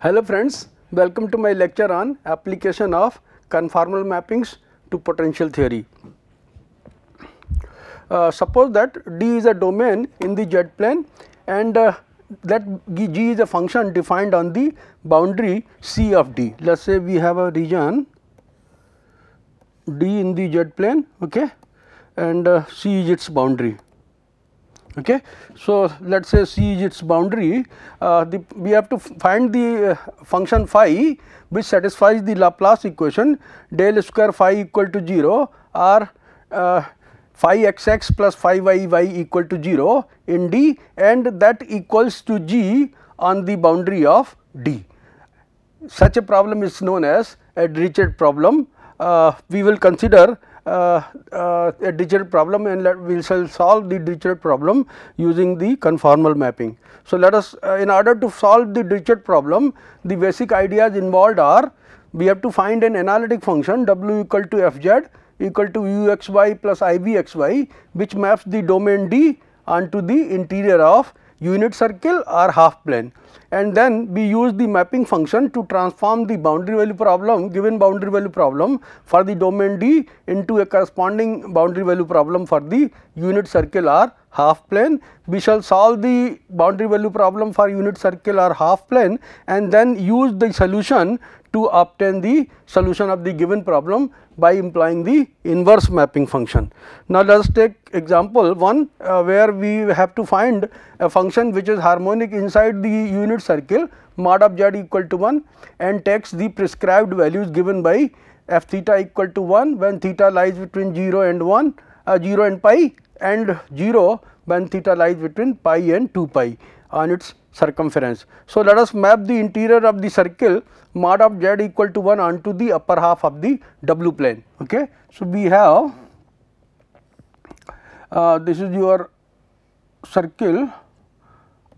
Hello friends, welcome to my lecture on application of conformal mappings to potential theory. Suppose that D is a domain in the Z plane and that G is a function defined on the boundary C of D. Let us say we have a region D in the Z plane, okay, and C is its boundary. Okay. So, let us say C is its boundary, we have to find the function phi which satisfies the Laplace equation del square phi equal to 0 or phi xx plus phi y equal to 0 in D, and that equals to G on the boundary of D. Such a problem is known as a Dirichlet problem. We will consider a Dirichlet problem, and we shall solve the Dirichlet problem using the conformal mapping. So, let us in order to solve the Dirichlet problem, the basic ideas involved are we have to find an analytic function w equal to f z equal to u x y plus I v x y, which maps the domain D onto the interior of unit circle or half plane, and then we use the mapping function to transform the boundary value problem, given boundary value problem for the domain D into a corresponding boundary value problem for the unit circle or half plane. We shall solve the boundary value problem for unit circle or half plane and then use the solution to obtain the solution of the given problem by employing the inverse mapping function. Now, let us take example 1 where we have to find a function which is harmonic inside the unit circle mod of z equal to 1 and takes the prescribed values given by f theta equal to 1 when theta lies between 0 and 1 0 and pi, and 0 when theta lies between pi and 2 pi on its circumference. So, let us map the interior of the circle mod of z equal to 1 onto the upper half of the w plane. Okay. So, we have this is your circle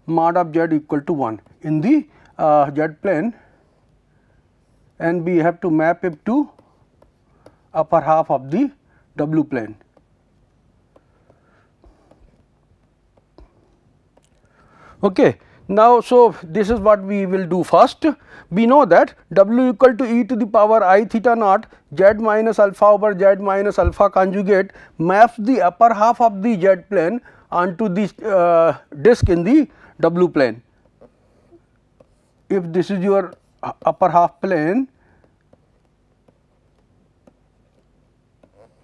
mod of z equal to 1 in the z plane, and we have to map it to upper half of the w plane. Okay. Now, so this is what we will do first. We know that w equal to e to the power I theta naught z minus alpha over z minus alpha conjugate maps the upper half of the z plane onto the disk in the w plane. If this is your upper half plane,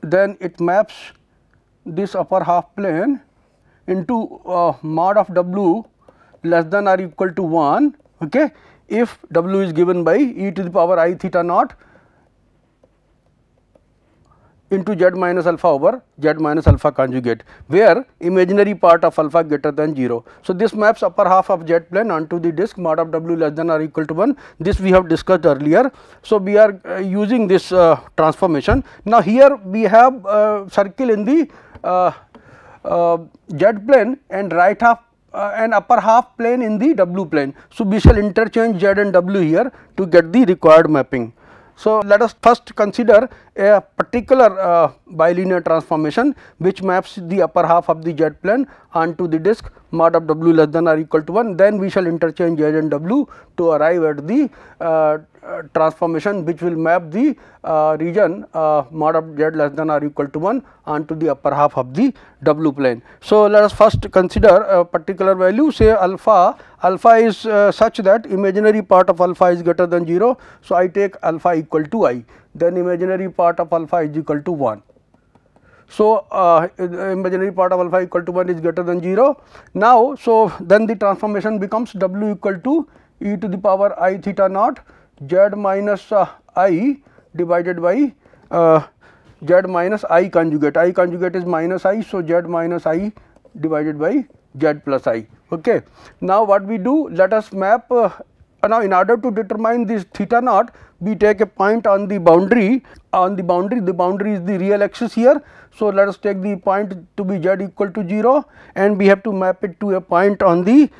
then it maps this upper half plane into mod of w less than or equal to 1, okay, if w is given by e to the power I theta naught into z minus alpha over z minus alpha conjugate, where imaginary part of alpha greater than 0. So, this maps upper half of z plane onto the disk mod of w less than or equal to 1. This we have discussed earlier. So, we are using this transformation. Now, here we have circle in the z plane and right half and upper half plane in the w plane. So, we shall interchange z and w here to get the required mapping. So, let us first consider a particular bilinear transformation which maps the upper half of the z plane onto the disk mod of w less than or equal to 1. Then we shall interchange z and w to arrive at the transformation which will map the region mod of z less than or equal to 1 onto the upper half of the w plane. So, let us first consider a particular value, say alpha. Alpha is such that imaginary part of alpha is greater than 0. So, I take alpha equal to I, then imaginary part of alpha is equal to 1. So, imaginary part of alpha equal to 1 is greater than 0. Now, so then the transformation becomes w equal to e to the power I theta naught z minus I divided by z minus I conjugate. I conjugate is minus I. So, z minus I divided by z plus I. Okay. Now, what we do, let us map now in order to determine this theta naught, we take a point on the boundary. The boundary is the real axis here. So, let us take the point to be z equal to 0 and we have to map it to a point on the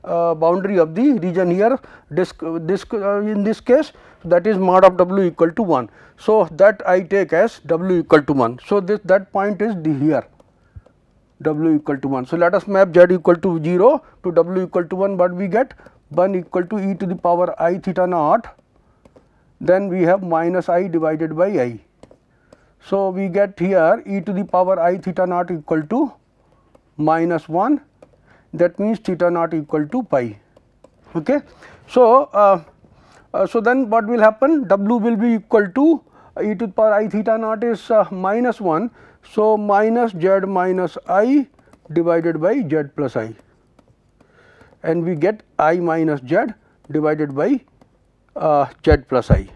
boundary of the region here, disk in this case, that is mod of w equal to 1. So, that I take as w equal to 1. So, that point is D here, w equal to 1. So, let us map z equal to 0 to w equal to 1, but we get 1 equal to e to the power I theta naught, then we have minus I divided by I. So, we get here e to the power I theta naught equal to minus 1, that means theta naught equal to pi. Okay. So, so then what will happen, W will be equal to e to the power I theta naught is minus 1. So, minus z minus I divided by z plus I, and we get I minus z divided by z plus I.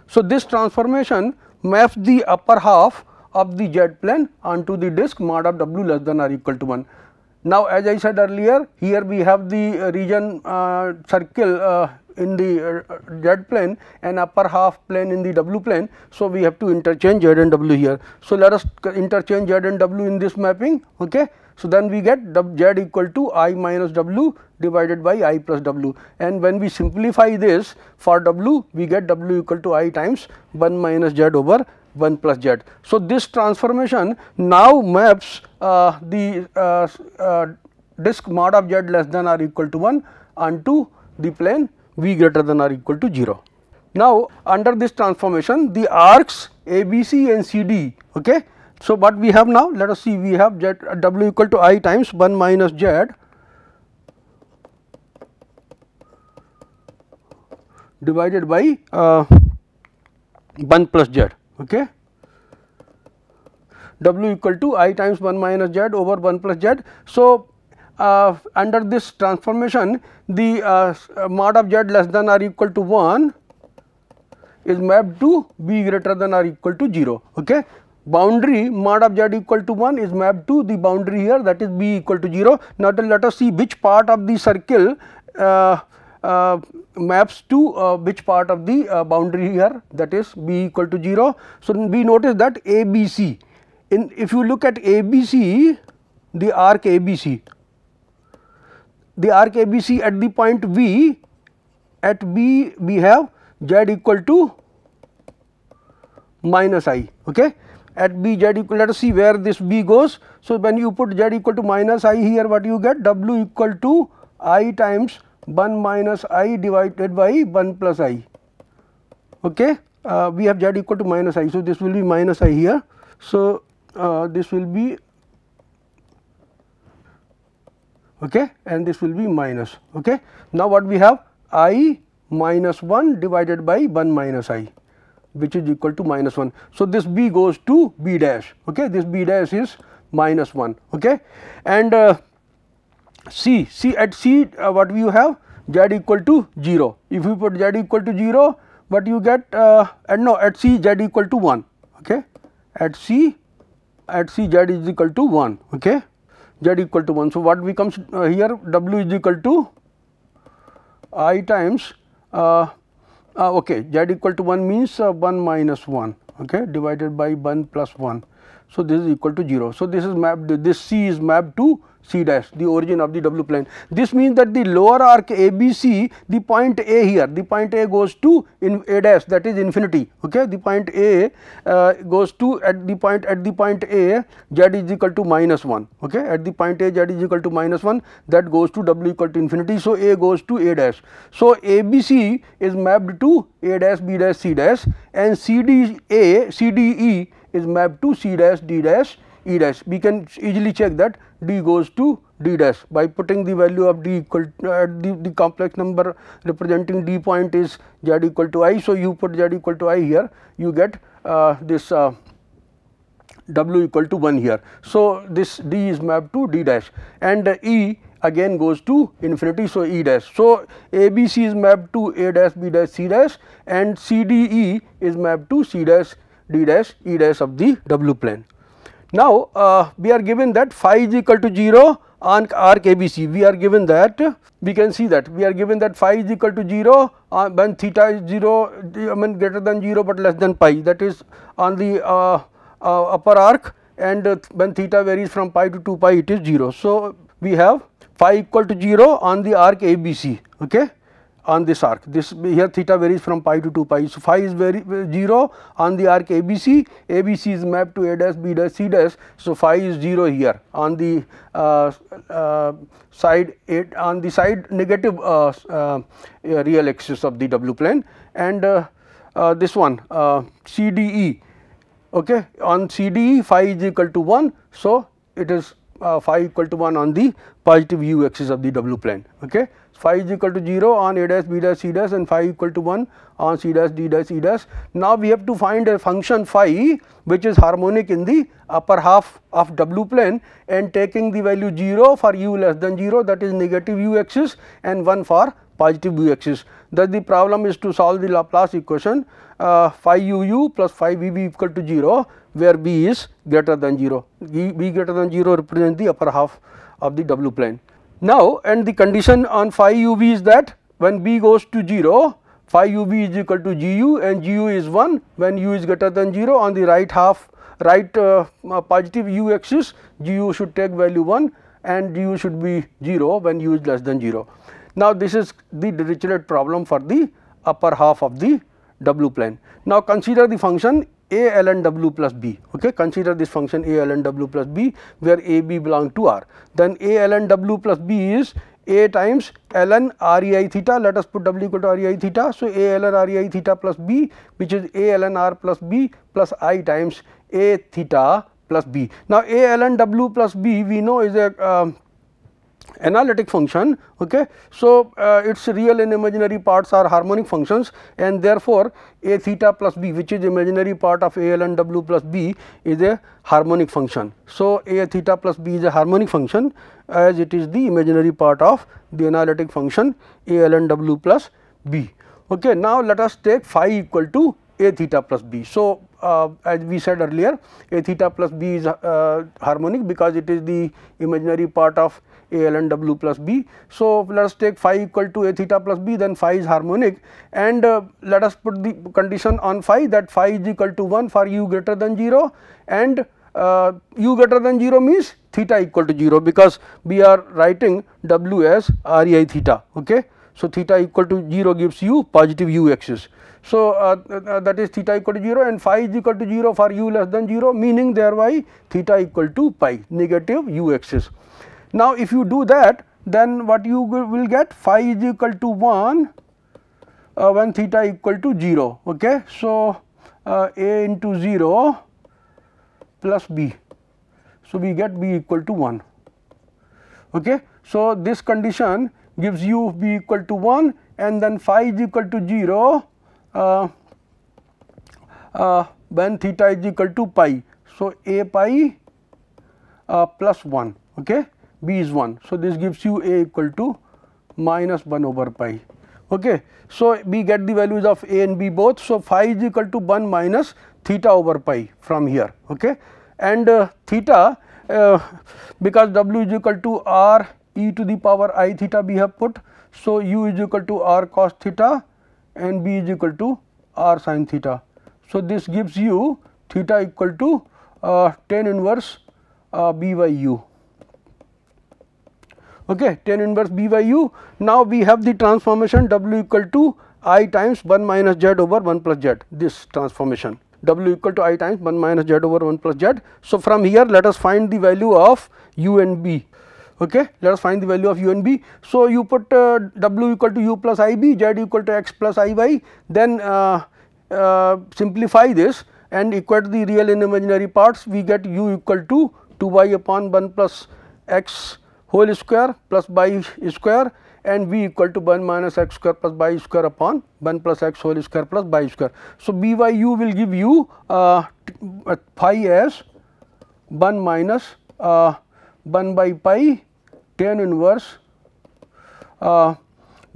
So, this transformation maps the upper half of the z plane onto the disk mod of W less than or equal to 1. Now, as I said earlier, here we have the region circle in the z plane and upper half plane in the W plane. So, we have to interchange z and W here. So, let us interchange z and W in this mapping. Okay. So, then we get z equal to I minus W divided by I plus W, and when we simplify this for W, we get W equal to I times 1 minus z over 1 plus z. So, this transformation now maps the disk mod of z less than or equal to 1 onto the plane V greater than or equal to 0. Now, under this transformation, the arcs ABC and CD. Okay. So, what we have now, let us see, we have z W equal to I times 1 minus z divided by 1 plus z. Okay. W equal to I times 1 minus z over 1 plus z. So, under this transformation, the mod of z less than or equal to 1 is mapped to b greater than or equal to 0. Okay. Boundary mod of z equal to 1 is mapped to the boundary here, that is b equal to 0. Now, let us see which part of the circle maps to which part of the boundary here, that is b equal to 0. So, we notice that ABC, if you look at ABC, the arc ABC, at the point V, at B we have z equal to minus I. Okay. At B z equal, let us see where this B goes. So, when you put z equal to minus I here, what you get, W equal to I times 1 minus I divided by 1 plus I. Okay. We have z equal to minus I. So, this will be minus I here. So, this will be okay, and this will be minus. Okay. Now, what we have, I minus 1 divided by 1 minus I, which is equal to minus 1. So, this B goes to B dash. Okay. This B dash is minus 1. Okay. And C at C, what we have, z equal to 0. If you put z equal to 0, what you get, and no, at C z equal to 1. Okay. At C z is equal to 1. Okay. Z equal to 1. So, what becomes here, W is equal to I times okay, z equal to 1 means 1 minus 1, okay, divided by 1 plus 1. So, this is equal to 0. So, this is mapped, this C is mapped to C dash, the origin of the W plane. This means that the lower arc ABC, the point A here, the point A goes to in A dash, that is infinity. Okay. The point A goes to at the point A, z is equal to minus 1. Okay. At the point A, z is equal to minus 1, that goes to W equal to infinity. So, A goes to A dash. So, ABC is mapped to A dash, B dash, C dash, and CDE is mapped to C dash, D dash, E dash. We can easily check that D goes to D dash by putting the value of D equal to the complex number representing D point is z equal to I. So, you put z equal to I here, you get this W equal to 1 here. So, this D is mapped to D dash, and E again goes to infinity. So, E dash. So, ABC is mapped to A dash, B dash, C dash, and CDE is mapped to C dash, D dash, E dash of the W plane. Now, we are given that phi is equal to 0 on arc ABC. We are given that, we can see that we are given that phi is equal to 0 when theta is 0, I mean greater than 0 but less than pi, that is on the upper arc, and when theta varies from pi to 2 pi, it is 0. So, we have phi equal to 0 on the arc ABC. Okay. on this arc. This here theta varies from pi to 2 pi. So, phi is 0 on the arc ABC. ABC is mapped to A dash, B dash, C dash. So, phi is 0 here on the side negative real axis of the W plane, and this one CDE. Okay, on CDE phi is equal to 1. So, it is phi equal to 1 on the positive u axis of the W plane. Okay. Phi is equal to 0 on A dash, B dash, C dash, and phi equal to 1 on C dash, D dash, E dash. Now, we have to find a function phi which is harmonic in the upper half of W plane, and taking the value 0 for u less than 0, that is negative u axis, and 1 for positive u axis. Thus, the problem is to solve the Laplace equation phi u plus phi v equal to 0, where b is greater than 0. B greater than 0 represents the upper half of the W plane. Now, and the condition on phi uv is that when b goes to 0, phi uv is equal to gu, and gu is 1 when u is greater than 0. On the right positive u axis, gu should take value 1 and gu should be 0 when u is less than 0. Now, this is the Dirichlet problem for the upper half of the W plane. Now, consider the function a ln w plus b. Okay, consider this function a ln w plus b, where a b belong to R. Then a ln w plus b is a times ln rei theta. Let us put w equal to rei theta. So, a ln rei theta plus b, which is a ln r plus b plus I times a theta plus b. Now, a ln w plus b we know is a analytic function. Okay. So, its real and imaginary parts are harmonic functions, and therefore, a theta plus b, which is imaginary part of a ln w plus b, is a harmonic function. So, a theta plus b is a harmonic function, as it is the imaginary part of the analytic function a ln w plus b. Okay. Now, let us take phi equal to a theta plus b. So, as we said earlier, a theta plus b is harmonic because it is the imaginary part of a ln w plus b. So, let us take phi equal to a theta plus b, then phi is harmonic, and let us put the condition on phi that phi is equal to 1 for u greater than 0, and u greater than 0 means theta equal to 0, because we are writing w as rei theta. Okay. So, theta equal to 0 gives you positive u axis. So, that is theta equal to 0, and phi is equal to 0 for u less than 0, meaning thereby theta equal to pi, negative u axis. Now, if you do that, then what you will get, phi is equal to 1 when theta equal to 0. Okay. So, a into 0 plus b. So, we get b equal to 1. Okay. So, this condition gives you b equal to 1, and then phi is equal to 0 when theta is equal to pi. So, a pi plus 1. Okay. B is 1. So, this gives you a equal to minus 1 over pi. Okay. So, we get the values of a and b both. So, phi is equal to 1 minus theta over pi from here. Okay. And theta, because w is equal to r e to the power I theta we have put. So, u is equal to r cos theta and b is equal to r sin theta. So, this gives you theta equal to tan inverse b by u. Okay, tan inverse b by u. Now, we have the transformation w equal to I times 1 minus z over 1 plus z, this transformation w equal to I times 1 minus z over 1 plus z. So, from here let us find the value of u and b. Okay, let us find the value of u and b. So, you put w equal to u plus I b, z equal to x plus I y, then simplify this and equate the real and imaginary parts. We get u equal to 2y upon 1 plus x whole square plus y square, and v equal to 1 minus x square plus y square upon 1 plus x whole square plus y square. So, b by u will give you phi as 1 minus 1 by pi tan inverse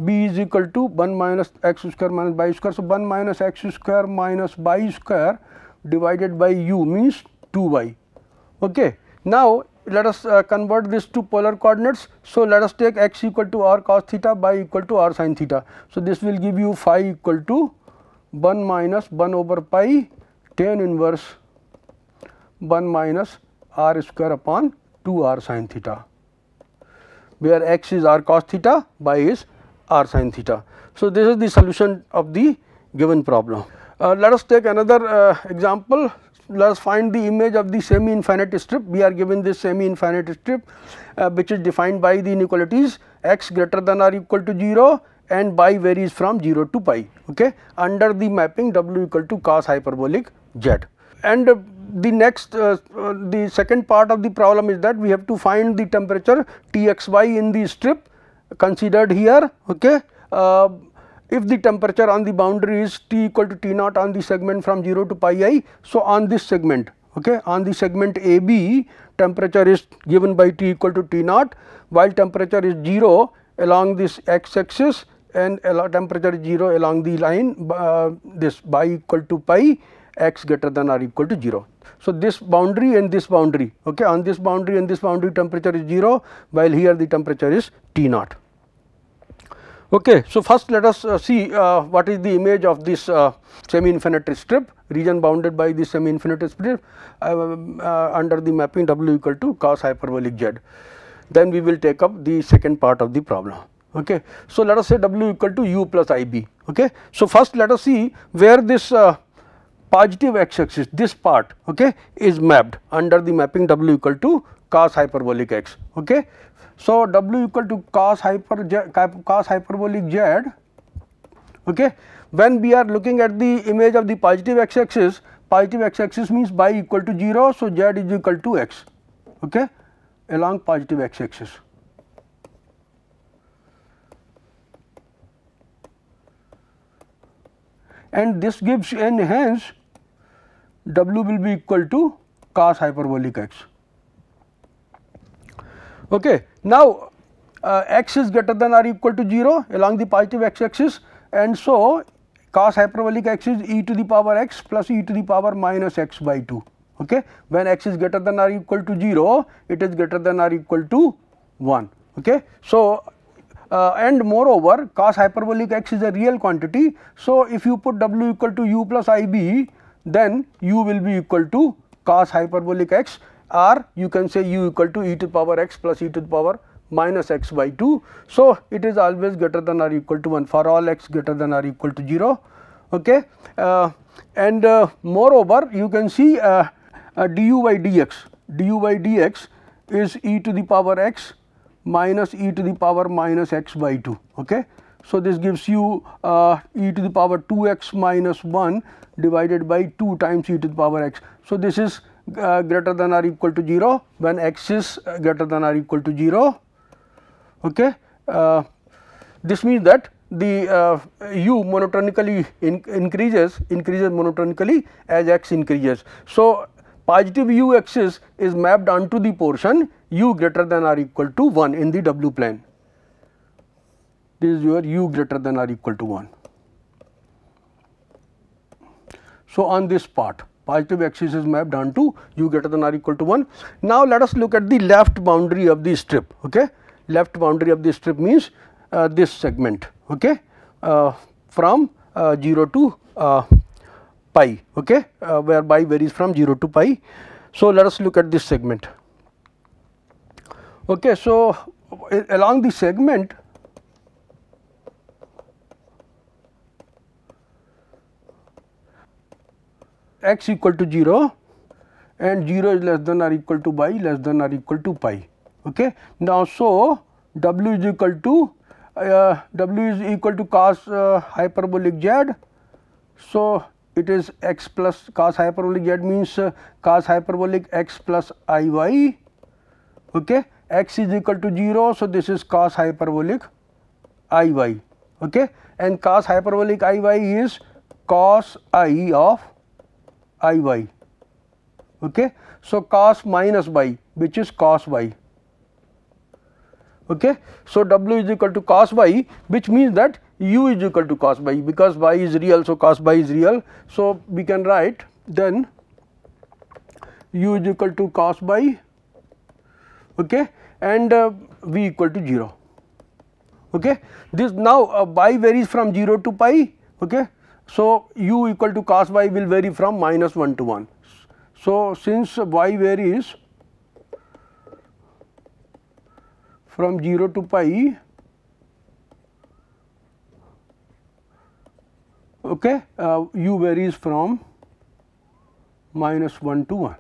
b is equal to 1 minus x square minus y square. So, 1 minus x square minus y square divided by u means 2y. Okay. Now, let us convert this to polar coordinates. So, let us take x equal to r cos theta, y equal to r sin theta. So, this will give you phi equal to 1 minus 1 over pi tan inverse 1 minus r square upon 2 r sin theta, where x is r cos theta, y is r sin theta. So, this is the solution of the given problem. Let us take another example. Let us find the image of the semi infinite strip. We are given this semi infinite strip which is defined by the inequalities x greater than or equal to 0 and y varies from 0 to pi, okay, under the mapping w equal to cos hyperbolic z. And the next the second part of the problem is that we have to find the temperature Txy in the strip considered here, okay. If the temperature on the boundary is T equal to T naught on the segment from 0 to pi I, so on this segment, okay, on the segment AB temperature is given by T equal to T naught, while temperature is 0 along this x axis and temperature is 0 along the line this y equal to pi x greater than or equal to 0. So, this boundary and this boundary, okay, on this boundary and this boundary temperature is 0, while here the temperature is T naught. Okay, so first let us see what is the image of this semi infinite strip, region bounded by the semi infinite strip under the mapping w equal to cos hyperbolic z. Then we will take up the second part of the problem. Okay. So, let us say w equal to u plus ib. Okay. So, first let us see where this positive x axis, this part, okay, is mapped under the mapping w equal to cos hyperbolic x. Okay. So, w equal to cos hyperbolic z, okay. When we are looking at the image of the positive x axis means y equal to 0. So, z is equal to x, okay, along positive x axis. And this gives, and hence w will be equal to cos hyperbolic x. Okay. Now, x is greater than or equal to 0 along the positive x axis, and so cos hyperbolic x is e to the power x plus e to the power minus x by 2. Okay. When x is greater than or equal to 0, it is greater than or equal to 1. Okay. So, and moreover cos hyperbolic x is a real quantity. So, if you put w equal to u plus ib, then u will be equal to cos hyperbolic x, or you can say u equal to e to the power x plus e to the power minus x by 2. So, it is always greater than or equal to 1 for all x greater than or equal to 0. Okay. And moreover you can see du by dx is e to the power x minus e to the power minus x by 2. Okay. So, this gives you e to the power 2x minus 1 divided by 2 times e to the power x. So, this is greater than or equal to 0 when x is greater than or equal to 0. Okay. This means that the u monotonically increases monotonically as x increases. So, positive u axis is mapped onto the portion u greater than or equal to 1 in the w plane. This is your u greater than or equal to 1. So, on this part positive axis is mapped onto u greater than or equal to 1. Now, let us look at the left boundary of the strip. Okay. Left boundary of the strip means this segment, okay, from 0 to pi, okay, where pi varies from 0 to pi. So, let us look at this segment. Okay. So, along the segment x equal to 0 and 0 is less than or equal to y less than or equal to pi. Okay. Now, so w is equal to cos hyperbolic z. So, it is x plus cos hyperbolic z means cos hyperbolic x plus iy. Okay. X is equal to 0. So, this is cos hyperbolic iy. Okay. And cos hyperbolic iy is cos I of iy. Okay. So, cos minus y, which is cos y. Okay. So, w is equal to cos y, which means that u is equal to cos y, because y is real. So, cos y is real. So, we can write then u is equal to cos y, okay, and v equal to 0. Okay. This now y varies from 0 to pi. Okay. So, u equal to cos y will vary from minus 1 to 1. So, since y varies from 0 to pi, okay, u varies from -1 to 1.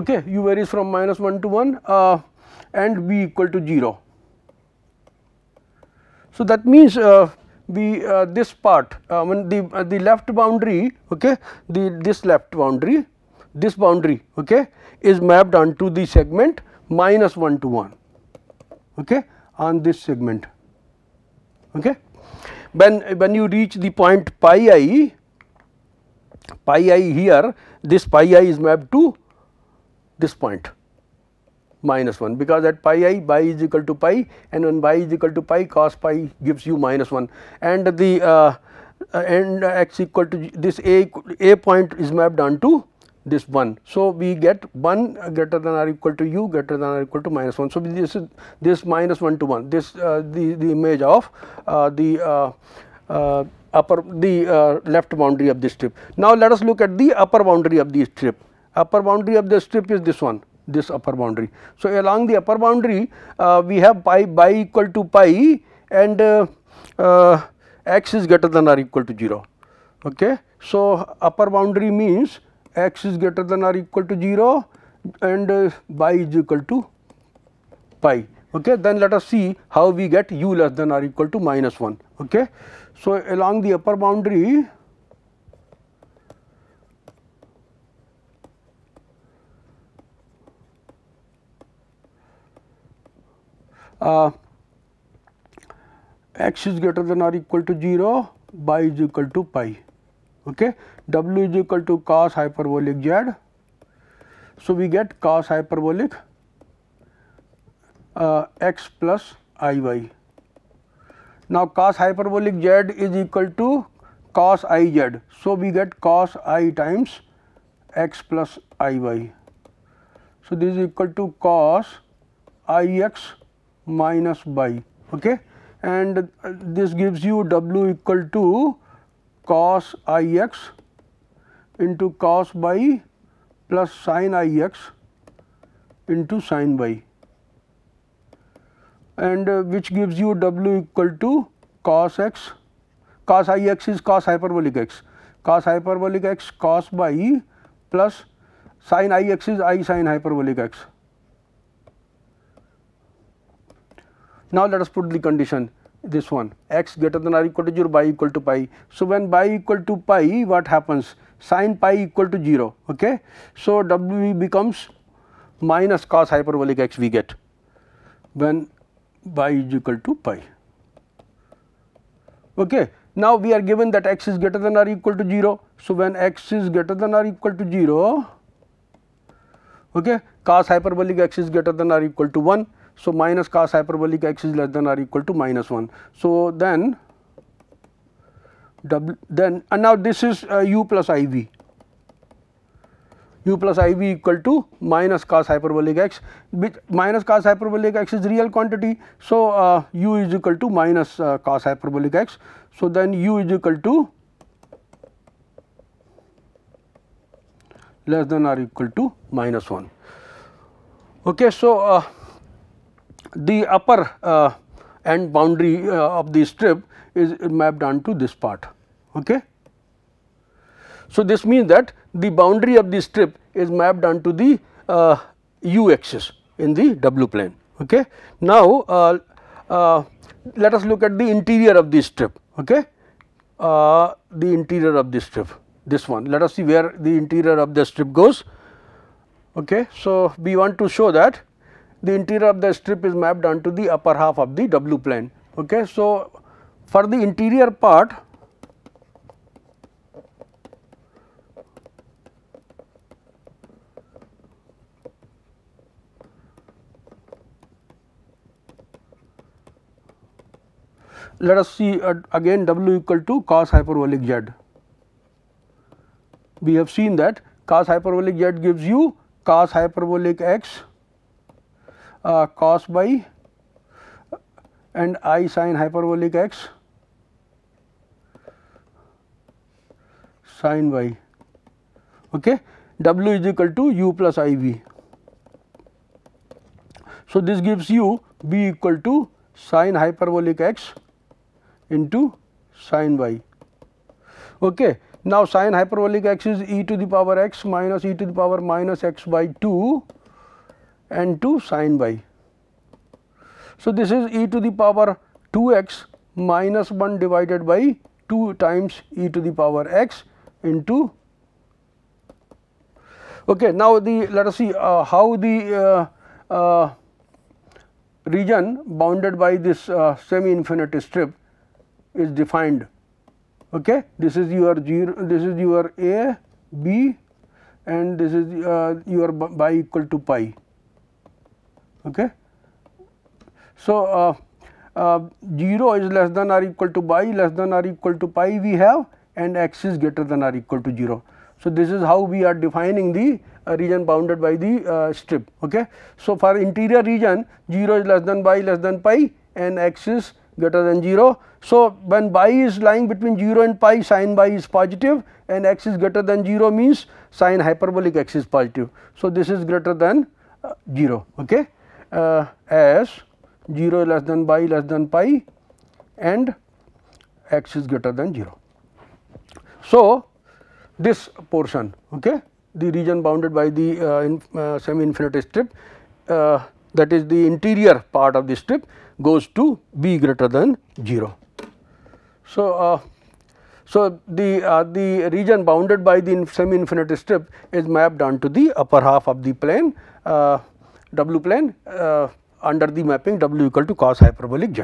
Okay, u varies from -1 to 1 and v equal to 0. So, that means this part when the left boundary, okay, this boundary, okay, is mapped onto the segment -1 to 1, okay, on this segment. Okay. When you reach the point pi I here, this pi I is mapped to this point -1, because at pi I y is equal to pi, and when y is equal to pi, cos pi gives you -1, and the and x equal to this a point is mapped onto this 1. So, we get 1 greater than or equal to u greater than or equal to -1. So, this is this -1 to 1, this the image of the left boundary of this strip. Now, let us look at the upper boundary of the strip. Upper boundary of the strip is this one, this upper boundary. So, along the upper boundary we have pi equal to pi, and x is greater than or equal to 0. Okay. So, upper boundary means x is greater than or equal to 0 and y is equal to pi. Okay. Then let us see how we get u less than or equal to -1. Okay. So, along the upper boundary x is greater than or equal to 0, y is equal to pi. Okay. W is equal to cos hyperbolic z. So, we get cos hyperbolic x plus iy. Now, cos hyperbolic z is equal to cos iz. So, we get cos I times x plus iy. So, this is equal to cos ix minus y. Okay. And this gives you w equal to cos ix into cos y plus sin ix into sin y, and which gives you w equal to cos x, cos ix is cos hyperbolic x, cos hyperbolic x cos y plus sin ix is I sin hyperbolic x. Now, let us put the condition, this one, x greater than or equal to 0, y equal to pi. So, when y equal to pi, what happens? Sin pi equal to 0. Okay. So, w becomes minus cos hyperbolic x we get when y is equal to pi. Okay. Now, we are given that x is greater than or equal to 0. So, when x is greater than or equal to 0, okay, cos hyperbolic x is greater than or equal to 1. So, minus cos hyperbolic x is less than or equal to -1. So, then and now this is u plus iv, u plus iv equal to minus cos hyperbolic x, which minus cos hyperbolic x is real quantity. So, u is equal to minus cos hyperbolic x. So, then u is equal to less than or equal to -1. Okay. So, the upper end boundary of the strip is mapped onto this part. Okay. So, this means that the boundary of the strip is mapped onto the u axis in the w plane. Okay. Now, let us look at the interior of the strip. Okay. The interior of the strip, this one, let us see where the interior of the strip goes. Okay. So, we want to show that the interior of the strip is mapped onto the upper half of the w plane. Okay. So, for the interior part, let us see again w equal to cos hyperbolic z. We have seen that cos hyperbolic z gives you cos hyperbolic x cos y and I sin hyperbolic x sin y. Okay. W is equal to u plus iv. So, this gives you b equal to sin hyperbolic x into sin y. Okay. Now, sin hyperbolic x is e to the power x minus e to the power minus x by 2 and 2 sin y. So, this is e to the power 2x minus 1 divided by 2 times e to the power x into. Okay. Now, let us see how the region bounded by this semi-infinite strip is defined. Okay. This is your 0, this is your a, b, and this is your y equal to pi. Okay. So, 0 is less than or equal to y less than or equal to pi we have, and x is greater than or equal to 0. So, this is how we are defining the region bounded by the strip. Okay. So, for interior region 0 is less than y less than pi and x is greater than 0. So, when y is lying between 0 and pi, sin y is positive and x is greater than 0 means sin hyperbolic x is positive. So, this is greater than 0. Okay. As 0 less than y less than pi and x is greater than 0. So, this portion, okay, the region bounded by the semi-infinite strip, that is the interior part of the strip, goes to b greater than 0. So, the region bounded by the semi-infinite strip is mapped onto the upper half of the plane w plane under the mapping w equal to cos hyperbolic z.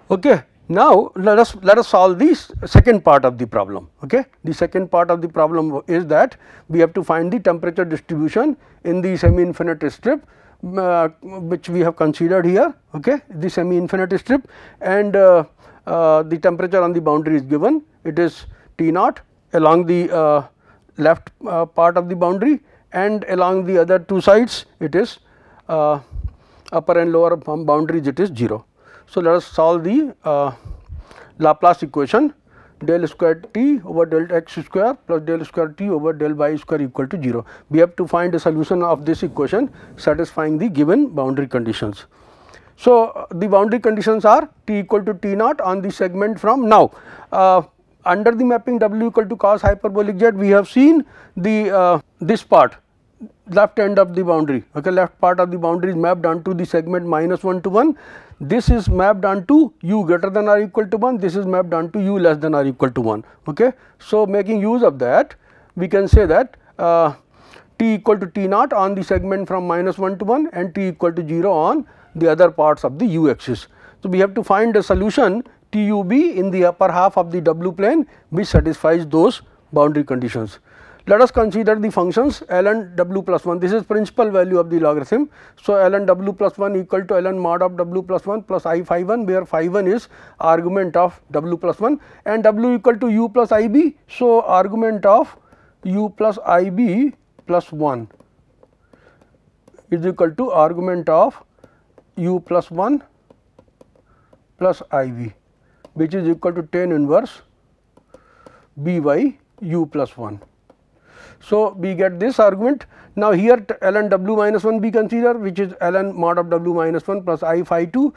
Okay. Now, let us solve the second part of the problem. Okay. The second part of the problem is that we have to find the temperature distribution in the semi-infinite strip, which we have considered here. Okay. The semi-infinite strip, and the temperature on the boundary is given. It is T naught along the left part of the boundary, and along the other two sides it is upper and lower boundaries, it is 0. So, let us solve the Laplace equation del square t over del x square plus del square t over del y square equal to 0. We have to find a solution of this equation satisfying the given boundary conditions. So, the boundary conditions are t equal to t naught on the segment from now. Under the mapping w equal to cos hyperbolic z, we have seen the this part, left end of the boundary. Okay, left part of the boundary is mapped onto the segment minus 1 to 1. This is mapped onto u greater than or equal to 1. This is mapped onto u less than or equal to 1. Okay. So, making use of that, we can say that t equal to t naught on the segment from minus 1 to 1 and t equal to 0 on the other parts of the u axis. So, we have to find a solution t u b in the upper half of the w plane which satisfies those boundary conditions. Let us consider the functions ln w plus 1. This is principal value of the logarithm. So, ln w plus 1 equal to ln mod of w plus 1 plus I phi 1, where phi 1 is argument of w plus 1, and w equal to u plus I b. So, argument of u plus I b plus 1 is equal to argument of u plus 1 plus I b, which is equal to tan inverse b by u plus 1. So, we get this argument. Now, here ln w minus 1 we consider, which is ln mod of w minus 1 plus I phi 2.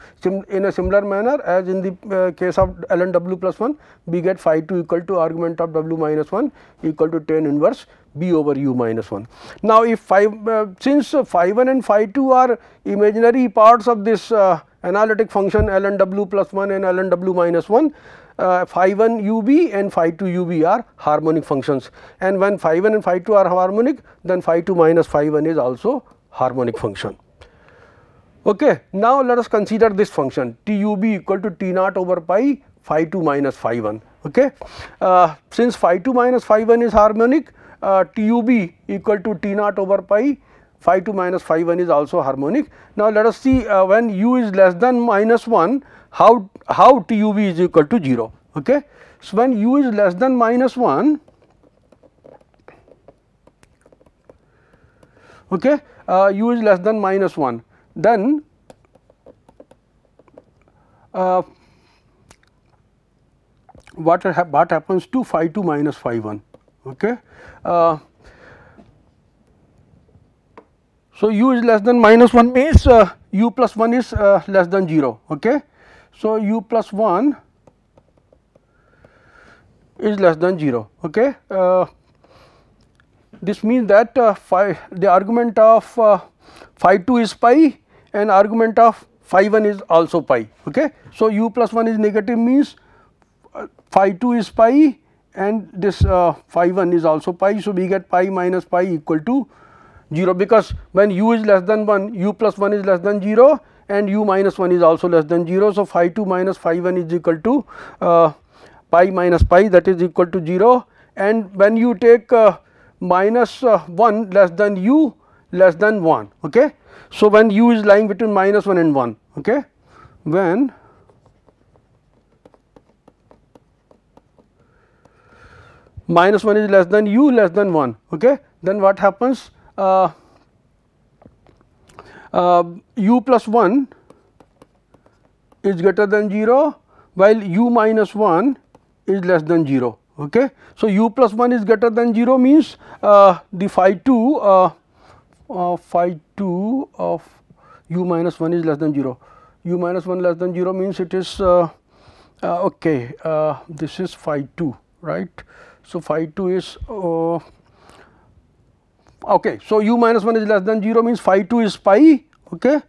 In a similar manner as in the case of ln w plus 1, we get phi 2 equal to argument of w minus 1 equal to tan inverse b over u minus 1. Now, if since phi 1 and phi 2 are imaginary parts of this analytic function ln w plus 1 and ln w minus 1, phi 1 u b and phi 2 u b are harmonic functions, and when phi 1 and phi 2 are harmonic, then phi 2 minus phi 1 is also harmonic function. Okay. Now, let us consider this function t u b equal to t naught over pi phi 2 minus phi 1. Okay. Since phi 2 minus phi 1 is harmonic, t u b equal to t naught over pi phi 2 minus phi 1 is also harmonic. Now, let us see when u is less than minus 1, how t u b is equal to 0. Okay. So, when u is less than minus 1, okay, u is less than minus 1, then what happens to phi 2 minus phi 1. Okay. So, u is less than minus 1 means u plus 1 is less than 0. Okay. So, u plus 1 is less than 0. Okay. This means that the argument of phi 2 is pi and argument of phi 1 is also pi. Okay. So, u plus 1 is negative means phi 2 is pi and this phi 1 is also pi. So, we get pi minus pi equal to 0, because when u is less than 1, u plus 1 is less than 0 and u minus 1 is also less than 0. So, phi 2 minus phi 1 is equal to pi minus pi, that is equal to 0, and when you take minus 1 less than u less than 1. Okay. So, when u is lying between minus 1 and 1, okay, when minus 1 is less than u less than 1, okay, then what happens? U plus 1 is greater than 0 while u minus 1 is less than 0. Okay. So, u plus 1 is greater than 0 means the phi 2 of u minus 1 is less than 0. U minus 1 less than 0 means it is okay, this is phi 2, right. So, phi 2 is okay. So, u minus 1 is less than 0 means phi 2 is pi. Okay.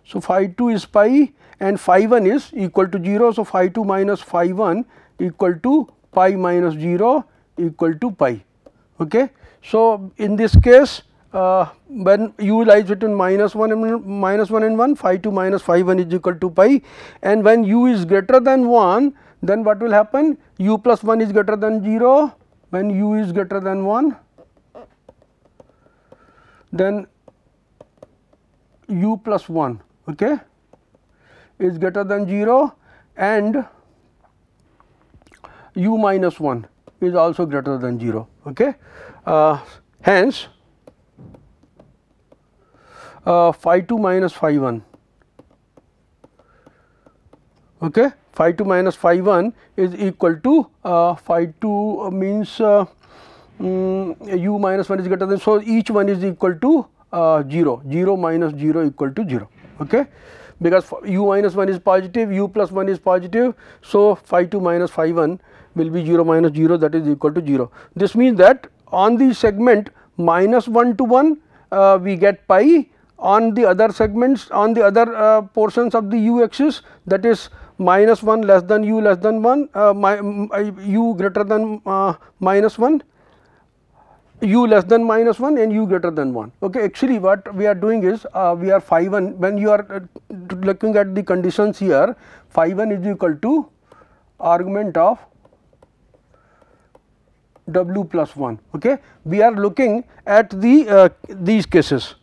So, phi 2 is pi and phi 1 is equal to 0. So, phi 2 minus phi 1 equal to pi minus 0 equal to pi. Okay. So, in this case when u lies between minus 1 and 1, phi 2 minus phi 1 is equal to pi, and when u is greater than 1, then what will happen? U plus 1 is greater than 0. When u is greater than 1, then u plus 1, okay, is greater than 0 and u minus 1 is also greater than 0. Okay. Hence, phi 2 minus phi 1, okay, phi 2 minus phi 1 is equal to phi 2 means u minus 1 is greater than, so each one is equal to 0, 0 minus 0 equal to 0. Okay. Because u minus 1 is positive, u plus 1 is positive. So, phi 2 minus phi 1 will be 0 minus 0, that is equal to 0. This means that on the segment minus 1 to 1 we get pi, on the other segments, on the other portions of the u axis, that is minus 1 less than u less than 1, u greater than minus 1, u less than minus 1 and u greater than 1. Okay. Actually, what we are doing is we are phi 1, when you are looking at the conditions here, phi 1 is equal to argument of w plus 1. Okay. We are looking at the these cases.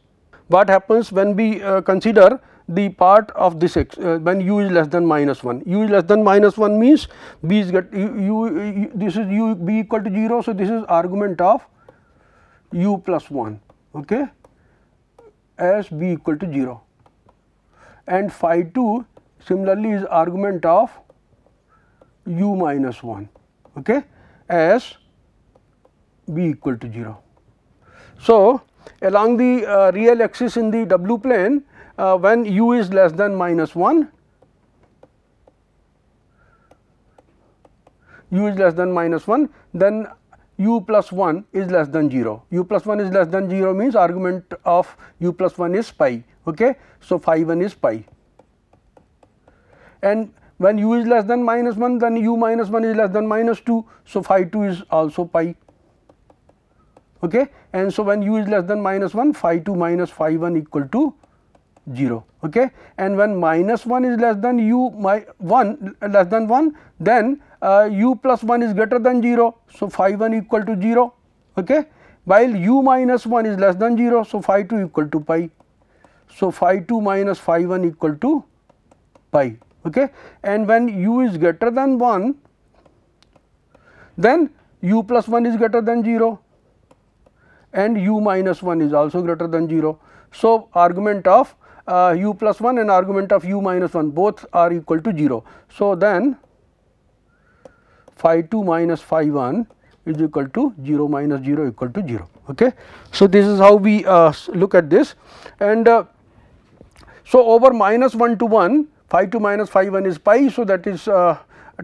What happens when we consider the part of this when u is less than minus 1? U is less than minus 1 means b is this is u b equal to 0. So, this is argument of u plus 1, okay, as b equal to 0, and phi 2 similarly is argument of u minus 1, okay, as b equal to 0. So, along the real axis in the w plane, when u is less than minus 1, u is less than minus 1, then u plus 1 is less than 0. U plus 1 is less than 0 means argument of u plus 1 is pi. Okay. So, phi 1 is pi, and when u is less than minus 1, then u minus 1 is less than minus 2. So, phi 2 is also pi. Okay. And so, when u is less than minus 1, phi 2 minus phi 1 equal to 0. Okay. And when minus 1 is less than u 1 less than 1, then u plus 1 is greater than 0. So, phi 1 equal to 0. Okay. While u minus 1 is less than 0. So, phi 2 equal to pi. So, phi 2 minus phi 1 equal to pi. Okay. And when u is greater than 1, then u plus 1 is greater than 0 and u minus 1 is also greater than 0. So, argument of u plus 1 and argument of u minus 1 both are equal to 0. So, then phi 2 minus phi 1 is equal to 0 minus 0 equal to 0. Okay. So, this is how we look at this, and so over minus 1 to 1 phi 2 minus phi 1 is pi. So, that is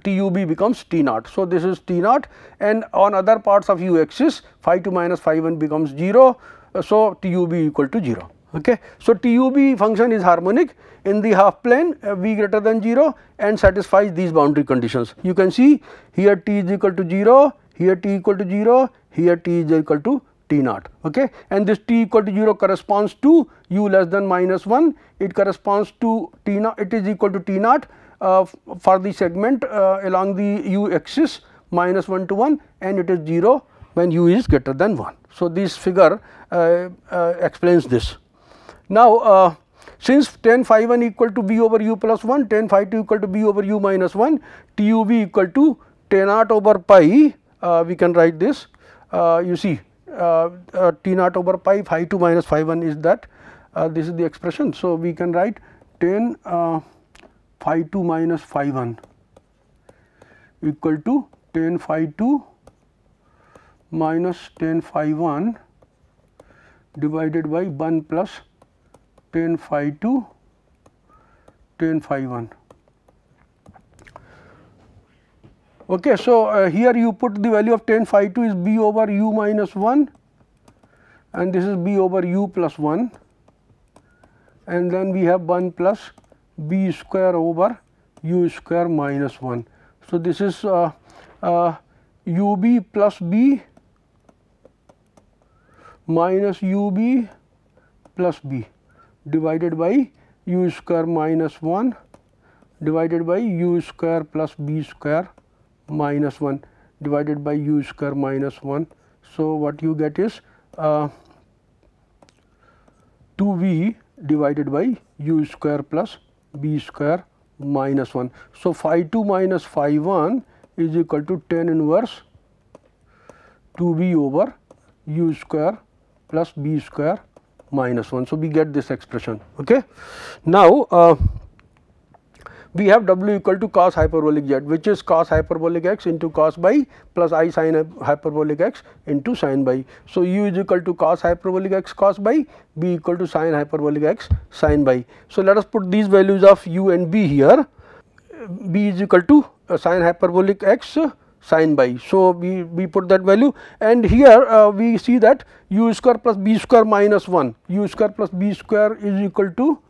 TUB becomes T naught. So, this is T naught, and on other parts of U axis phi 2 minus phi 1 becomes 0. So, TUB equal to 0. Okay. So, TUB function is harmonic in the half plane V greater than 0 and satisfies these boundary conditions. You can see here T is equal to 0, here T equal to 0, here T is equal to T naught. Okay. And this T equal to 0 corresponds to U less than minus 1, it corresponds to T naught, it is equal to T naught for the segment along the U axis minus 1 to 1, and it is 0 when U is greater than 1. So, this figure explains this. Now, since tan phi 1 equal to B over U plus 1, tan phi 2 equal to B over U minus 1, TUB equal to T naught over pi, we can write this, you see T naught over pi, phi 2 minus phi 1 is that, this is the expression. So, we can write tan phi 2 minus phi 1 equal to tan phi 2 minus tan phi 1 divided by 1 plus tan phi 2 tan phi 1. Okay. So, here you put the value of tan phi 2 is B over U minus 1, and this is B over U plus 1, and then we have 1 plus B square over U square minus 1. So, this is UB plus B minus UB plus B divided by U square minus 1 divided by U square plus B square minus 1 divided by U square minus 1. So, what you get is 2V divided by U square plus B square minus 1. So, phi 2 minus phi 1 is equal to tan inverse 2B over U square plus B square minus 1. So, we get this expression. Okay. Now, we have W equal to cos hyperbolic z, which is cos hyperbolic x into cos by plus I sin hyperbolic x into sin by. So, U is equal to cos hyperbolic x cos by, B equal to sin hyperbolic x sin by. So, let us put these values of U and B here. B is equal to sin hyperbolic x sin by. So, we put that value, and here we see that U square plus B square minus 1, U square plus B square is equal to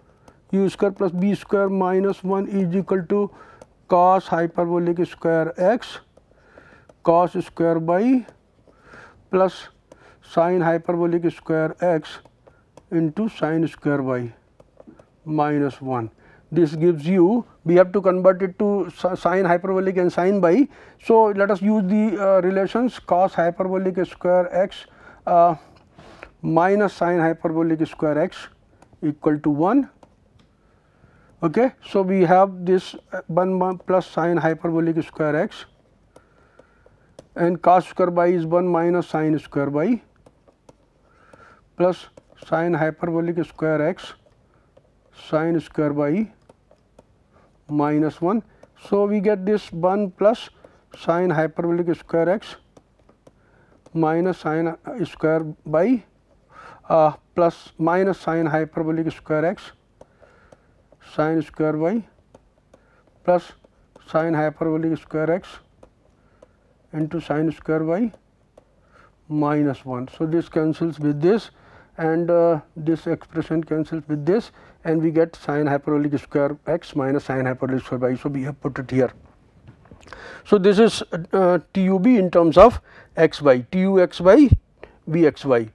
U square plus B square minus 1 is equal to cos hyperbolic square x cos square by plus sin hyperbolic square x into sin square by minus 1. This gives you, we have to convert it to sin hyperbolic and sin by. So, let us use the relations cos hyperbolic square x minus sin hyperbolic square x equal to 1. Okay. So, we have this 1 plus sin hyperbolic square x, and cos square by is 1 minus sin square by plus sin hyperbolic square x sin square by minus 1. So, we get this 1 plus sin hyperbolic square x minus sin square by plus minus sin hyperbolic square x sin square by plus sin hyperbolic square x into sin square by minus 1. So, this cancels with this, and this expression cancels with this, and we get sin hyperbolic square x minus sin hyperbolic square by. So, we have put it here. So, this is TUB in terms of x y, TU x y, V x y.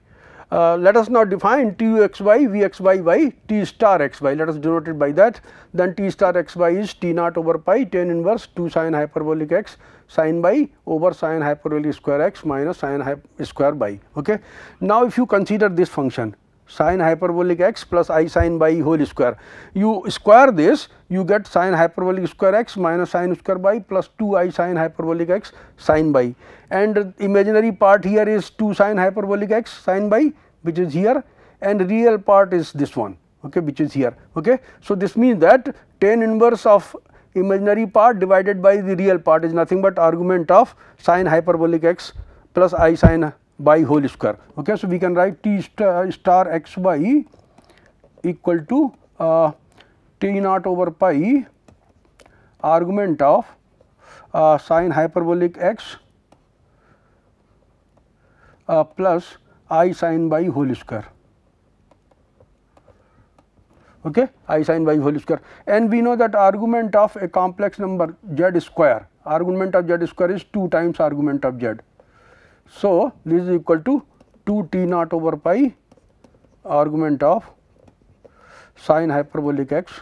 Let us now define TU x y, V x y by T star x y, let us denote it by that. Then T star x y is T naught over pi tan inverse 2 sin hyperbolic x sin by over sin hyperbolic square x minus sin square by. Okay. Now, if you consider this function sin hyperbolic x plus I sin by whole square, you square this, you get sin hyperbolic square x minus sin square by plus 2 I sin hyperbolic x sin by, and imaginary part here is 2 sin hyperbolic x sin by, which is here, and real part is this one, okay, which is here. Okay. So, this means that tan inverse of imaginary part divided by the real part is nothing but argument of sin hyperbolic x plus I sin by whole square. Okay. So, we can write T star x y equal to T naught over pi argument of sine hyperbolic x plus I sin y whole square. Okay, I sin y whole square, and we know that argument of a complex number z square, argument of z square is 2 times argument of z. So, this is equal to 2 t naught over pi argument of sine hyperbolic x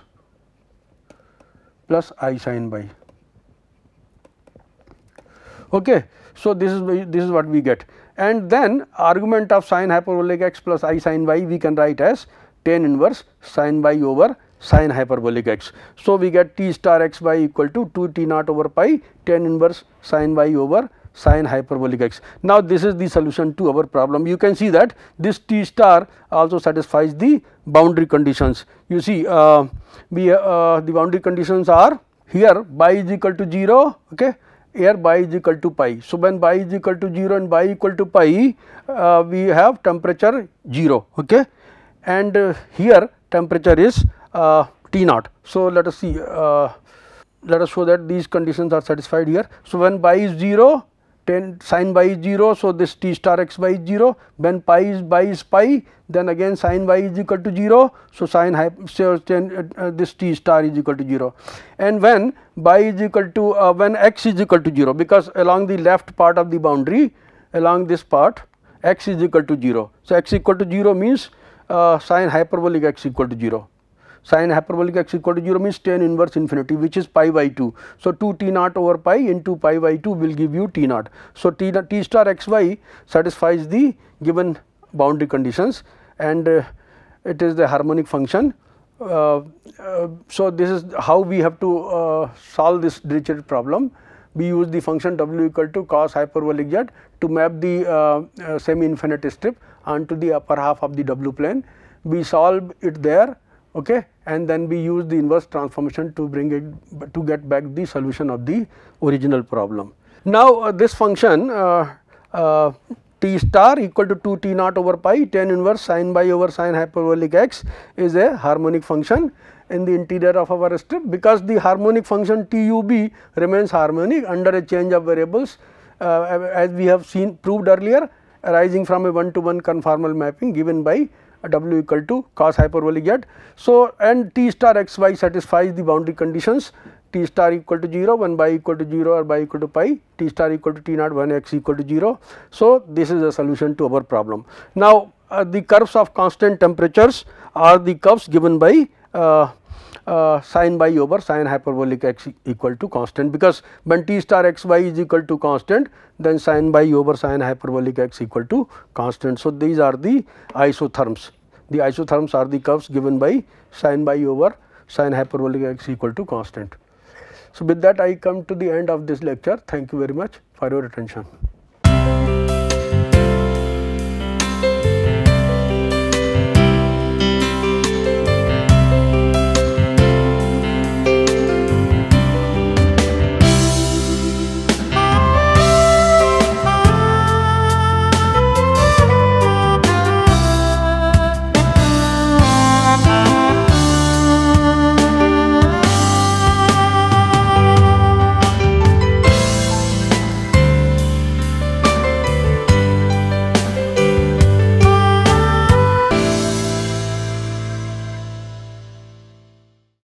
plus I sin y. Okay. So, this is what we get, and then argument of sine hyperbolic x plus I sin y we can write as tan inverse sin y over sine hyperbolic x. So, we get t star x y equal to 2 t naught over pi tan inverse sin y over sine hyperbolic x. Now, this is the solution to our problem. You can see that this t star also satisfies the boundary conditions. You see the boundary conditions are here y is equal to 0, okay, here y is equal to pi. So, when y is equal to 0 and y equal to pi, we have temperature 0, okay, and here temperature is T naught. So, let us see, let us show that these conditions are satisfied here. So, when y is 0, sin y is 0, so this T star x y is 0, when y is pi, then again sin y is equal to 0, so this T star is equal to 0, and when y is equal to when x is equal to 0, because along the left part of the boundary, along this part x is equal to 0. So, x equal to 0 means sine hyperbolic x equal to 0. Sine hyperbolic x equal to 0 means tan inverse infinity, which is pi by 2. So, 2 t naught over pi into pi by 2 will give you t naught. So, t star x y satisfies the given boundary conditions, and it is the harmonic function. So, this is how we have to solve this Dirichlet problem. We use the function w equal to cos hyperbolic z to map the semi infinite strip onto the upper half of the w plane. We solve it there, okay, and then we use the inverse transformation to bring it to get back the solution of the original problem. Now, this function t star equal to 2 t naught over pi tan inverse sin y over sine hyperbolic x is a harmonic function in the interior of our strip, because the harmonic function t u b remains harmonic under a change of variables as we have proved earlier, arising from a one to one conformal mapping given by w equal to cos hyperbolic z. So, and t star x y satisfies the boundary conditions, t star equal to 0 when y equal to 0 or y equal to pi, t star equal to t naught when x equal to 0. So, this is a solution to our problem. Now, the curves of constant temperatures are the curves given by sin y over sine hyperbolic x equal to constant, because when t star x y is equal to constant, then sin y over sine hyperbolic x equal to constant. So, these are the isotherms. The isotherms are the curves given by sin y over sine hyperbolic x equal to constant. So, with that I come to the end of this lecture. Thank you very much for your attention.